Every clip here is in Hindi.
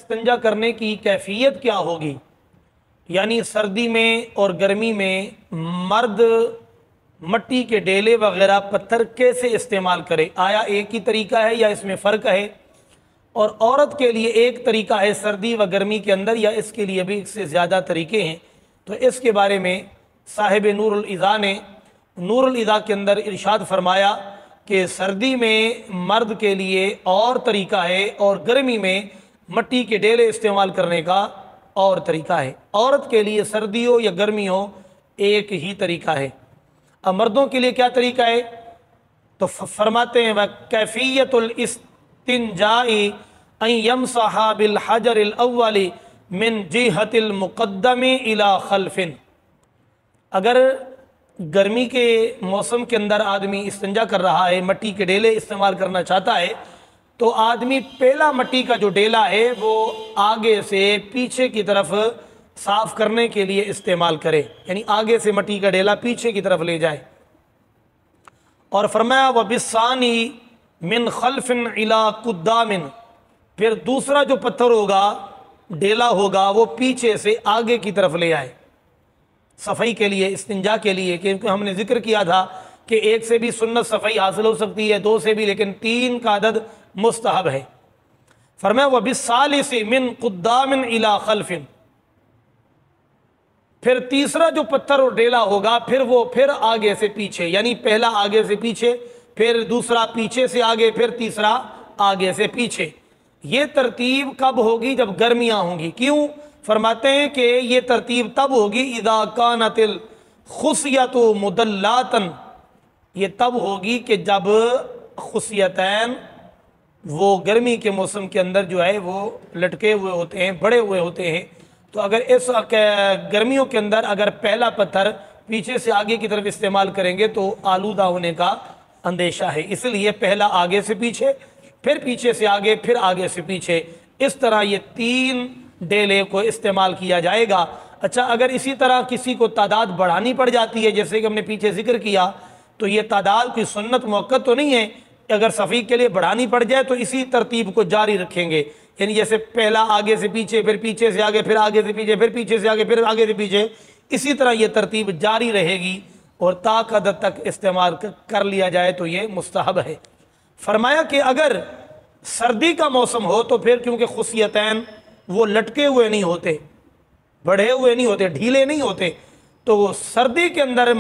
इस्तिंजा करने की कैफियत क्या होगी, यानी सर्दी में और गर्मी में मर्द मट्टी के डेले वगैरह पत्थर कैसे इस्तेमाल करे, आया एक ही तरीका है या इसमें फ़र्क है, और औरत के लिए एक तरीका है सर्दी व गर्मी के अंदर या इसके लिए भी इससे ज़्यादा तरीके हैं। तो इसके बारे में साहिब नूरुल इज़ा ने नूरुल इज़ा के अंदर इरशाद फरमाया कि सर्दी में मर्द के लिए और तरीका है और गर्मी में मट्टी के डेले इस्तेमाल करने का और तरीका है। औरत के लिए सर्दी हो या गर्मी हो एक ही तरीका है। अब मर्दों के लिए क्या तरीका है, तो फरमाते हैं वह कैफियतुल इस्तिंजाई अन यमसहा बिल हजरिल अव्वली मिन जिहतिल मुक़द्दमी इला खल्फिन। अगर गर्मी के मौसम के अंदर आदमी इस्तिंजा कर रहा है, मट्टी के डेले इस्तेमाल करना चाहता है, तो आदमी पहला मट्टी का जो डेला है वो आगे से पीछे की तरफ साफ करने के लिए इस्तेमाल करे, यानी आगे से मट्टी का डेला पीछे की तरफ ले जाए। और फरमाया व बिस्सानी मिन खल्फिन इला कुद्दामिन, फिर दूसरा जो पत्थर होगा, डेला होगा, वो पीछे से आगे की तरफ ले आए सफ़ाई के लिए, इस्तिंजा के लिए। क्योंकि हमने जिक्र किया था कि एक से भी सुन्नत सफ़ाई हासिल हो सकती है, दो से भी, लेकिन तीन का अदद मुस्तहब है। फरमाया व बिस्सालिसी मिन कुद्दामिन इला खल्फिन, फिर तीसरा जो पत्थर और डेला होगा फिर आगे से पीछे, यानी पहला आगे से पीछे, फिर दूसरा पीछे से आगे, फिर तीसरा आगे से पीछे। ये तरतीब कब होगी, जब गर्मियां होंगी। क्यों? फरमाते हैं कि ये तरतीब तब होगी इदा कानतिल खुसियतु मुदल्लातन, ये तब होगी कि जब खुसियतैन वो गर्मी के मौसम के अंदर जो है वो लटके हुए होते हैं, बड़े हुए होते हैं। तो अगर इस गर्मियों के अंदर अगर पहला पत्थर पीछे से आगे की तरफ इस्तेमाल करेंगे तो आलूदा होने का अंदेशा है, इसलिए पहला आगे से पीछे, फिर पीछे से आगे, फिर आगे से पीछे, इस तरह ये तीन डेले को इस्तेमाल किया जाएगा। अच्छा, अगर इसी तरह किसी को तादाद बढ़ानी पड़ जाती है, जैसे कि हमने पीछे जिक्र किया, तो ये तादाद की सुन्नत मौक़त तो नहीं है। अगर सफ़ी के लिए बढ़ानी पड़ जाए तो इसी तरतीब को जारी रखेंगे, यानी जैसे पहला आगे से पीछे, फिर पीछे से आगे, फिर आगे से पीछे, फिर पीछे से आगे, फिर आगे से पीछे, इसी तरह ये तरतीब जारी रहेगी और ताक़द तक इस्तेमाल कर लिया जाए तो ये मुस्तहब है। फरमाया कि अगर सर्दी का मौसम हो तो फिर क्योंकि खुसियतैन वो लटके हुए नहीं होते, बढ़े हुए नहीं होते, ढीले नहीं होते, तो सर्दी के अंदर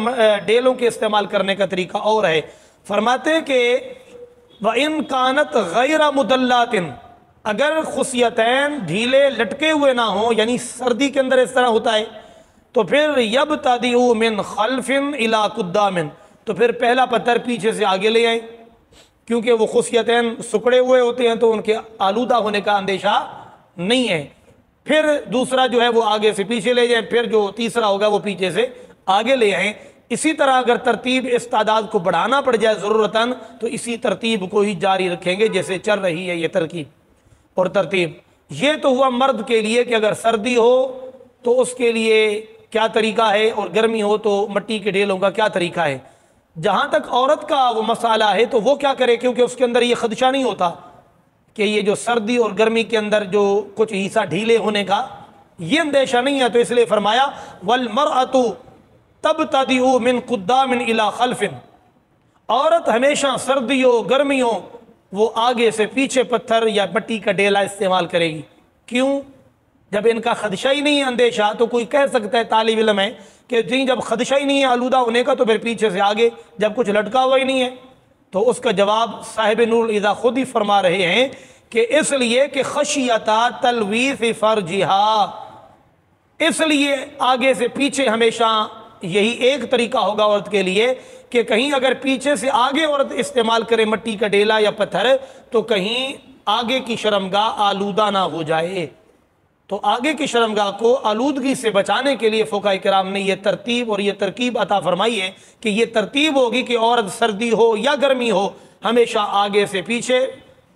डेलों के इस्तेमाल करने का तरीका और है। फरमाते हैं कि व इन कानत गैर मुदल्लातिन, अगर खुसियतैन ढीले लटके हुए ना हो, यानी सर्दी के अंदर इस तरह होता है, तो फिर यबतदिउ मिन खल्फिन इला कुद्दामिन, तो फिर पहला पत्थर पीछे से आगे ले आए, क्योंकि वो खुसियतैन सुकड़े हुए होते हैं तो उनके आलूदा होने का अंदेशा नहीं है। फिर दूसरा जो है वो आगे से पीछे ले जाए, फिर जो तीसरा होगा वो पीछे से आगे ले आए। इसी तरह अगर तरतीब इस तादाद को बढ़ाना पड़ जाए ज़रूरतन, तो इसी तरतीब को ही जारी रखेंगे जैसे चल रही है ये तरकीब और तरतीब। ये तो हुआ मर्द के लिए कि अगर सर्दी हो तो उसके लिए क्या तरीका है, और गर्मी हो तो मट्टी के ढेलों का क्या तरीका है। जहाँ तक औरत का वो मसाला है तो वो क्या करे, क्योंकि उसके अंदर ये खदशा नहीं होता कि ये जो सर्दी और गर्मी के अंदर जो कुछ हिस्सा ढीले होने का ये अंदेशा नहीं है, तो इसलिए फरमाया वल मरअतु तबतदिउ मिन कुद्दामिन इला खल्फिन, औरत हमेशा सर्दी हो गर्मी हो वो आगे से पीछे पत्थर या मट्टी का डेला इस्तेमाल करेगी। क्यों? जब इनका खदशा ही नहीं है, अंदेशा, तो कोई कह सकता है तालिब इल्म है कि जी जब खदशा ही नहीं है आलूदा होने का तो फिर पीछे से आगे, जब कुछ लटका हुआ ही नहीं है। तो उसका जवाब साहिब नूरुल इज़ा खुद ही फरमा रहे हैं कि इसलिए कि खशियता तलवीस फर्जिहा, इसलिए आगे से पीछे हमेशा यही एक तरीका होगा औरत के लिए कि कहीं अगर पीछे से आगे औरत इस्तेमाल करे मट्टी का डेला या पत्थर तो कहीं आगे की शर्मगाह आलूदा ना हो जाए। तो आगे की शर्मगाह को आलूदगी से बचाने के लिए फ़ुक़हा किराम ने यह तरतीब और यह तरकीब अता फरमाई है कि यह तरतीब होगी कि औरत सर्दी हो या गर्मी हो हमेशा आगे से पीछे,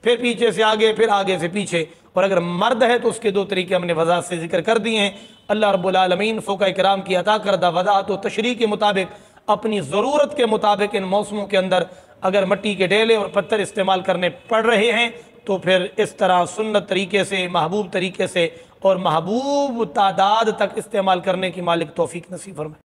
फिर पीछे से आगे, फिर आगे से पीछे। और अगर मर्द है तो उसके दो तरीके हमने वज़ाहत से जिक्र कर दिए हैं। अल्लाह रब्बुल आलमीन फ़ुक़हा किराम की अता करदा वज़ाहत और तशरीह के मुताबिक अपनी ज़रूरत के मुताबिक इन मौसमों के अंदर अगर मट्टी के डेले और पत्थर इस्तेमाल करने पड़ रहे हैं तो फिर इस तरह सुन्नत तरीके से, महबूब तरीके से और महबूब तादाद तक इस्तेमाल करने की मालिक तौफीक नसीब फरमाए।